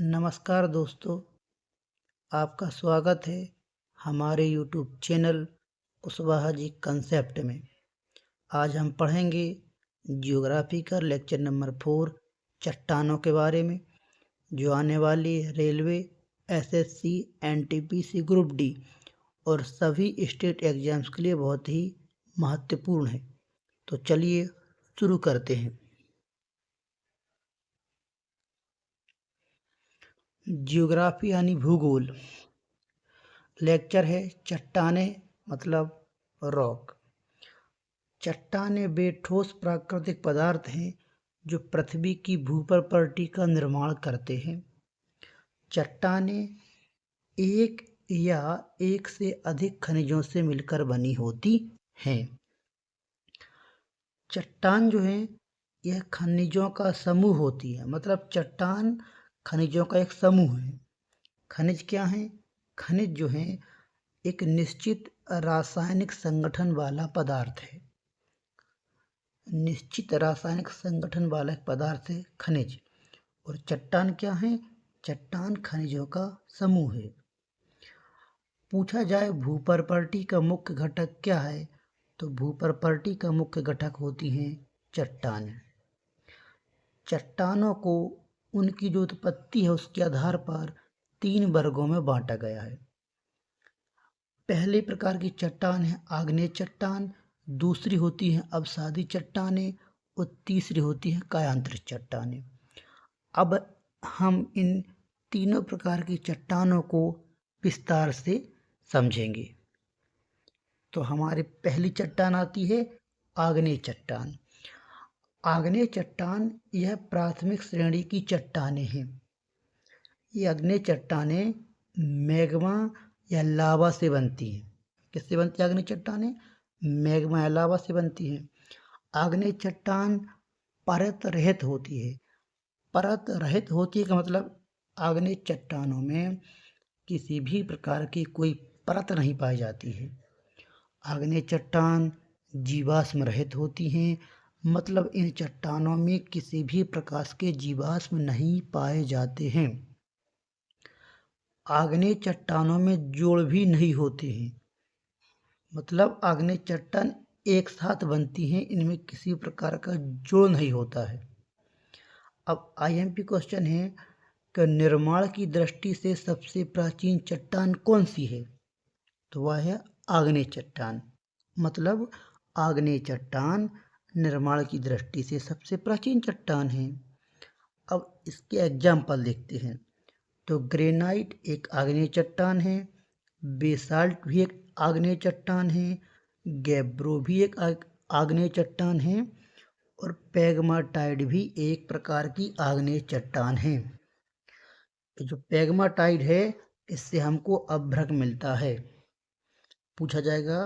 नमस्कार दोस्तों, आपका स्वागत है हमारे YouTube channel Kushwaha ji concept में। आज हम पढ़ेंगे जियोग्राफी का लेक्चर नंबर 4 चट्टानों के बारे में, जो आने वाली railway, SSC, NTPC group D और सभी स्टेट एग्जाम्स के लिए बहुत ही महत्वपूर्ण है। तो चलिए शुरू करते हैं। जियोग्राफी यानी भूगोल। लेक्चर है चट्टानें मतलब रॉक। चट्टानें वे ठोस प्राकृतिक पदार्थ हैं जो पृथ्वी की भूप्रकृति का निर्माण करते हैं। चट्टानें एक या एक से अधिक खनिजों से मिलकर बनी होती हैं। चट्टान जो है यह खनिजों का समूह होती है, मतलब चट्टान खनिजों का एक समूह है। खनिज क्या है? खनिज जो है एक निश्चित रासायनिक संगठन वाला पदार्थ है। निश्चित रासायनिक संगठन वाला पदार्थ है खनिज। और चट्टान क्या है? चट्टान खनिजों का समूह है। पूछा जाए भूप्रकृति का मुख्य घटक क्या है, तो भूप्रकृति का मुख्य घटक होती हैं चट्टान। चट्टानों को उनकी जो उत्पत्ति है उसके आधार पर 3 वर्गों में बांटा गया है। पहले प्रकार की चट्टान है आग्नेय चट्टान, दूसरी होती है अवसादी चट्टानें और तीसरी होती है कायांतरित चट्टानें। अब हम इन तीनों प्रकार की चट्टानों को विस्तार से समझेंगे। तो हमारी पहली चट्टान आती है आग्नेय चट्टान। आग्नेय चट्टान यह प्राथमिक श्रेणी की चट्टानें हैं। ये आग्नेय चट्टानें मैग्मा या लावा से बनती हैं। किससे बनती है आग्नेय चट्टानें? मैग्मा या लावा से बनती हैं। आग्नेय चट्टान परत रहित होती है। परत रहित होती है का मतलब आग्नेय चट्टानों में किसी भी प्रकार की कोई परत नहीं पाई जाती है। आग्नेय चट्टान जीवाश्म रहित होती हैं, मतलब इन चट्टानों में किसी भी प्रकार के जीवाश्म नहीं पाए जाते हैं। आग्नेय चट्टानों में जोड़ भी नहीं होते हैं, मतलब आग्नेय चट्टान एक साथ बनती हैं, इनमें किसी प्रकार का जोड़ नहीं होता है। अब आईएमपी क्वेश्चन है कि निर्माण की दृष्टि से सबसे प्राचीन चट्टान कौन सी है, तो वह है आग्नेय चट्टान। मतलब आग्नेय चट्टान निर्माण की दृष्टि से सबसे प्राचीन चट्टान है। अब इसके एग्जाम्पल देखते हैं। तो ग्रेनाइट एक आग्नेय चट्टान है, बेसाल्ट भी एक आग्नेय चट्टान है, गैब्रो भी एक आग्नेय चट्टान है और पेग्माटाइट भी एक प्रकार की आग्नेय चट्टान है। जो पेग्माटाइट है इससे हमको अभ्रक मिलता है। पूछा जाएगा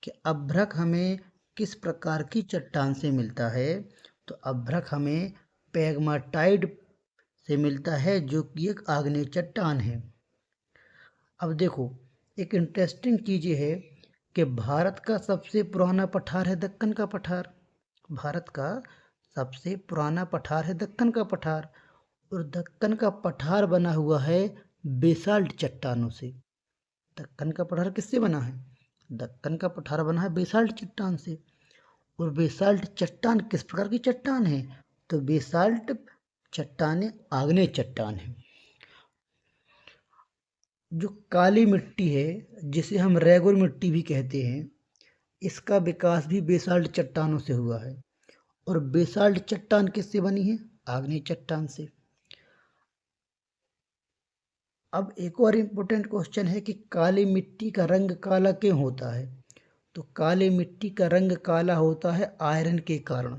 कि अभ्रक हमें किस प्रकार की चट्टान से मिलता है, तो अभ्रक हमें पेग्माटाइट से मिलता है जो कि एक आग्नेय चट्टान है। अब देखो एक इंटरेस्टिंग चीज़ ये है कि भारत का सबसे पुराना पठार है दक्कन का पठार। भारत का सबसे पुराना पठार है दक्कन का पठार, और दक्कन का पठार बना हुआ है बेसाल्ट चट्टानों से। दक्कन का पठार किससे बना है? दक्कन का पठार बना है बेसाल्ट चट्टान से। और बेसाल्ट चट्टान किस प्रकार की चट्टान है, तो बेसाल्ट चट्टानें आग्नेय चट्टान है। जो काली मिट्टी है जिसे हम रेगुर मिट्टी भी कहते हैं, इसका विकास भी बेसाल्ट चट्टानों से हुआ है। और बेसाल्ट चट्टान किससे बनी है? आग्नेय चट्टान से। अब एक और इम्पोर्टेंट क्वेश्चन है कि काली मिट्टी का रंग काला क्यों होता है, तो काली मिट्टी का रंग काला होता है आयरन के कारण।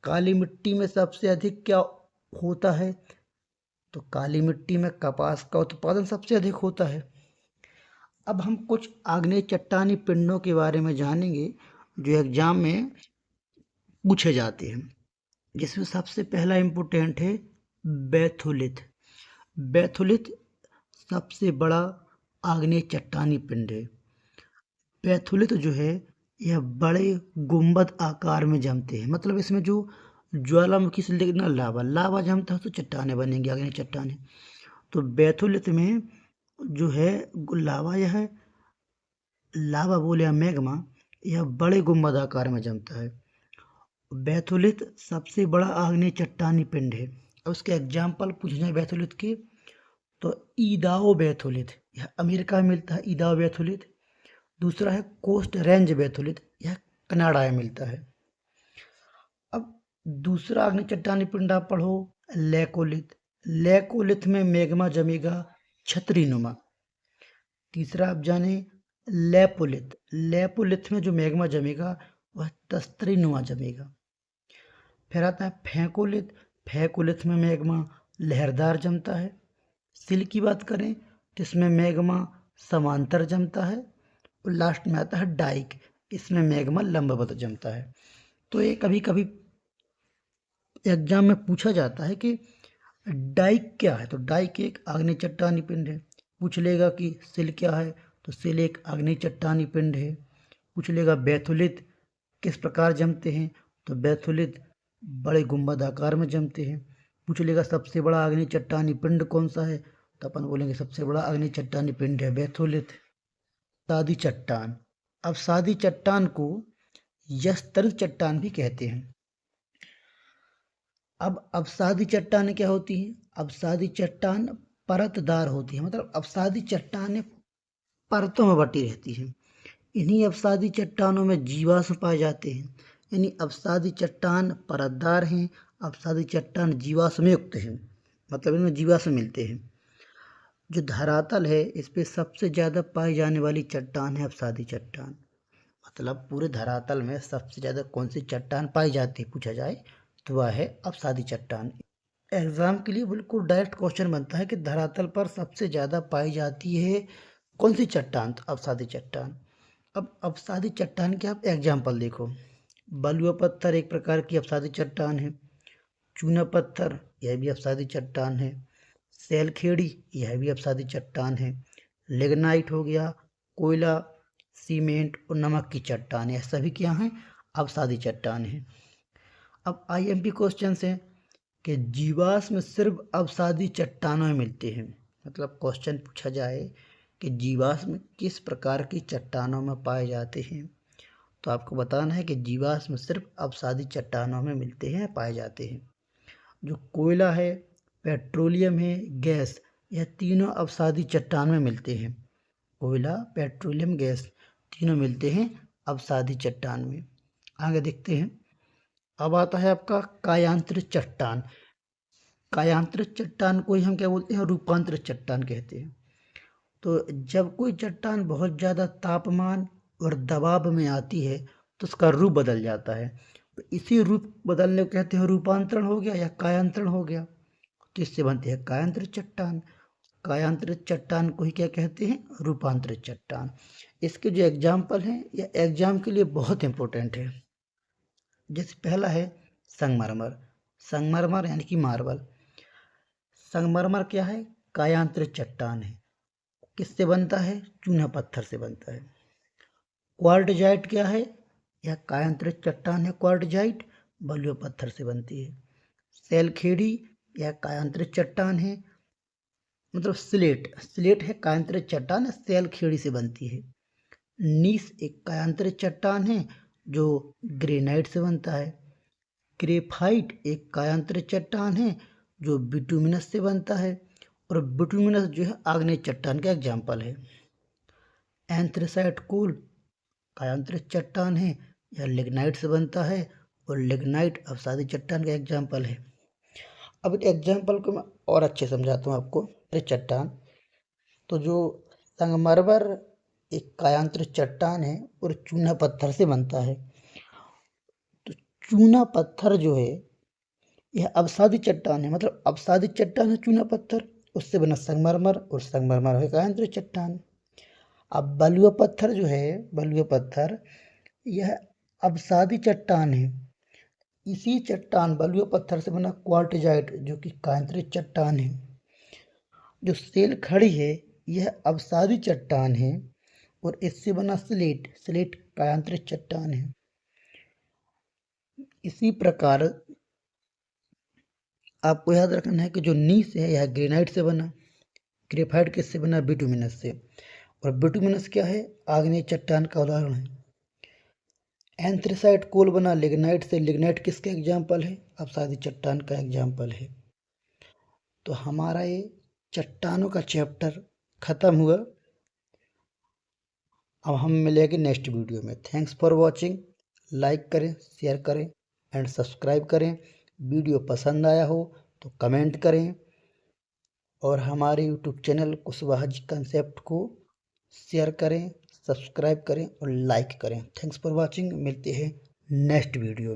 काली मिट्टी में सबसे अधिक क्या होता है, तो काली मिट्टी में कपास का उत्पादन सबसे अधिक होता है। अब हम कुछ आग्नेय चट्टानी पिंडों के बारे में जानेंगे जो एग्जाम में पूछे जाते हैं, जिसमें सबसे पहला इम्पोर्टेंट है बैथुलिथ। बैथुलिथ सबसे बड़ा आग्नेय चट्टानी पिंड है। बैथुलिथ जो है यह बड़े गुंबद आकार में जमते हैं, मतलब इसमें जो ज्वालामुखी से लेकर लावा, लावा जमता है तो चट्टानें बनेंगी, अग्नि चट्टानें। तो बैथोलिथ में जो है लावा, यह लावा बोले या मैग्मा, यह बड़े गुंबद आकार में जमता है। बैथोलिथ सबसे बड़ा आग्नेय चट्टानी पिंड है। और उसके एग्जाम्पल पूछे जाए बैथोलिथ के तो इदाहो बैथोलिथ, यह अमेरिका में मिलता है, इदाहो बैथोलिथ। दूसरा है कोस्ट रेंज बैथोलिथ, यह कनाडा में मिलता है। अब दूसरा आग्नेय चट्टानी पिंड आप पढ़ो लेकोलिथ, लेकोलिथ में मैग्मा जमेगा छतरी नुमा। तीसरा आप जाने लेपोलिथ, लेपोलिथ में जो मैग्मा जमेगा वह तस्तरी नुमा जमेगा। फिर आता है फेंकोलिथ, फेंकोलिथ में मैग्मा लहरदार जमता है। सिल की बात करें तो इसमें मैग्मा समांतर जमता है। और लास्ट में आता है डाइक, इसमें मैग्मा लंबवत जमता है। तो ये कभी कभी एग्जाम में पूछा जाता है कि डाइक क्या है, तो डाइक एक आग्नेय चट्टानी पिंड है। पूछ लेगा कि सिल क्या है, तो सिल एक आग्नेय चट्टानी पिंड है। पूछ लेगा बैथोलिथ किस प्रकार जमते हैं, तो बैथोलिथ बड़े गुंबद आकार में जमते हैं। पूछ लेगा सबसे बड़ा आग्नेय चट्टानी पिंड कौन सा है, तो अपन बोलेंगे सबसे बड़ा आग्नेय चट्टानी पिंड है बैथोलिथ। सादी चट्टान, अब सादी चट्टान को यस्तरित चट्टान भी कहते हैं। अब अवसादी चट्टानें क्या होती हैं, अवसादी चट्टान परतदार होती है, मतलब अवसादी चट्टानें परतों में बटी रहती हैं। इन्हीं अवसादी चट्टानों में जीवाश्म पाए जाते हैं, यानी अवसादी चट्टान परतदार हैं, अवसादी चट्टान जीवाश्म युक्त हैं, मतलब इनमें जीवाश्म मिलते हैं। जो धरातल है इस पे सबसे ज़्यादा पाई जाने वाली चट्टान है अवसादी चट्टान। मतलब पूरे धरातल में सबसे ज़्यादा कौन सी चट्टान पाई जाती है पूछा जाए तो वह है अवसादी चट्टान। एग्जाम के लिए बिल्कुल डायरेक्ट क्वेश्चन बनता है कि धरातल पर सबसे ज़्यादा पाई जाती है कौन सी चट्टान, तो अवसादी चट्टान। अब अवसादी चट्टान के आप एग्जाम्पल देखो, बलुआ पत्थर एक प्रकार की अवसादी चट्टान है, चूना पत्थर यह भी अवसादी चट्टान है, सैलखेड़ी यह भी अवसादी चट्टान है, लिग्नाइट हो गया, कोयला, सीमेंट और नमक की चट्टान, यह सभी क्या हैं, अवसादी चट्टान है। अब आईएमपी क्वेश्चन हैं कि जीवाश्म सिर्फ अवसादी चट्टानों में मिलते हैं। मतलब क्वेश्चन पूछा जाए कि जीवाश्म किस प्रकार की चट्टानों में पाए जाते हैं, तो आपको बताना है कि जीवाश्म सिर्फ अवसादी चट्टानों में मिलते हैं, पाए जाते हैं। जो कोयला है, पेट्रोलियम है, गैस, यह तीनों अवसादी चट्टान में मिलते हैं। कोयला, पेट्रोलियम, गैस तीनों मिलते हैं अवसादी चट्टान में। आगे देखते हैं। अब आता है आपका कायांतरित चट्टान। कायांतरित चट्टान को ही हम क्या बोलते हैं, रूपांतरित चट्टान कहते हैं। तो जब कोई चट्टान बहुत ज़्यादा तापमान और दबाव में आती है तो उसका रूप बदल जाता है। तो इसी रूप बदलने को कहते हैं रूपांतरण हो गया या कायांतरण हो गया। तो इससे बनती है कायांतरित चट्टान। कायांतरित चट्टान को ही क्या कहते हैं, रूपांतरित चट्टान। इसके जो एग्जाम्पल हैं या एग्जाम के लिए बहुत इंपॉर्टेंट है। जैसे पहला है संगमरमर, संगमरमर यानी कि मार्बल। संगमरमर क्या है, कायांतरित चट्टान है। किससे बनता है, चूना पत्थर से बनता है। क्वार्टजाइट क्या है, यह कायांतरित चट्टान है, क्वार्टजाइट बलुआ पत्थर से बनती है। सैलखेड़ी यह कायांतरित चट्टान है, मतलब स्लेट, स्लेट है कायांतरित चट्टान, सैलखेड़ी से बनती है। नीस एक कायांतरित चट्टान है जो ग्रेनाइट से बनता है। ग्रेफाइट एक कायांतरित चट्टान है जो बिटुमिनस से बनता है, और बिटुमिनस जो है आग्नेय चट्टान का एग्जाम्पल है। एंथ्रेसाइट कोल कायांतरित चट्टान है, यह लिग्नाइट से बनता है, और लिग्नाइट अवसादी चट्टान का एग्जाम्पल है। अब एग्जाम्पल को मैं और अच्छे समझाता हूँ आपको। चट्टान, तो जो संगमरमर एक कायांतरित चट्टान है और चूना पत्थर से बनता है। तो चूना पत्थर जो है यह अवसादी चट्टान है, मतलब अवसादी चट्टान है चूना पत्थर, उससे बना संगमरमर, और संगमरमर है कायांतरित चट्टान। अब बलुआ पत्थर जो है, बलुआ पत्थर यह अवसादी चट्टान है। इसी चट्टान बलुआ पत्थर से बना क्वार्टजाइट जो कि कायांतरित चट्टान है। जो सैलखड़ी है यह अवसादी चट्टान है, और इससे बना स्लेट, स्लेट कायांतरित चट्टान है। इसी प्रकार आपको याद रखना है कि जो नीस है यह ग्रेनाइट से बना, ग्रेफाइट किससे बना, बिटुमिनस से। और बिटुमिनस क्या है, आग्नेय चट्टान का उदाहरण है। एंथ्रेसाइट कोल बना लिग्नाइट से, लिग्नाइट किसका एग्जाम्पल है, अवसादी चट्टान का एग्जाम्पल है। तो हमारा ये चट्टानों का चैप्टर खत्म हुआ। अब हम मिलेंगे नेक्स्ट वीडियो में। Thanks for watching. लाइक करें, शेयर करें एंड सब्सक्राइब करें। वीडियो पसंद आया हो तो कमेंट करें और हमारे YouTube channel Kushwaha ji concept को शेयर करें, सब्सक्राइब करें और लाइक करें। Thanks for watching. मिलते हैं नेक्स्ट वीडियो में।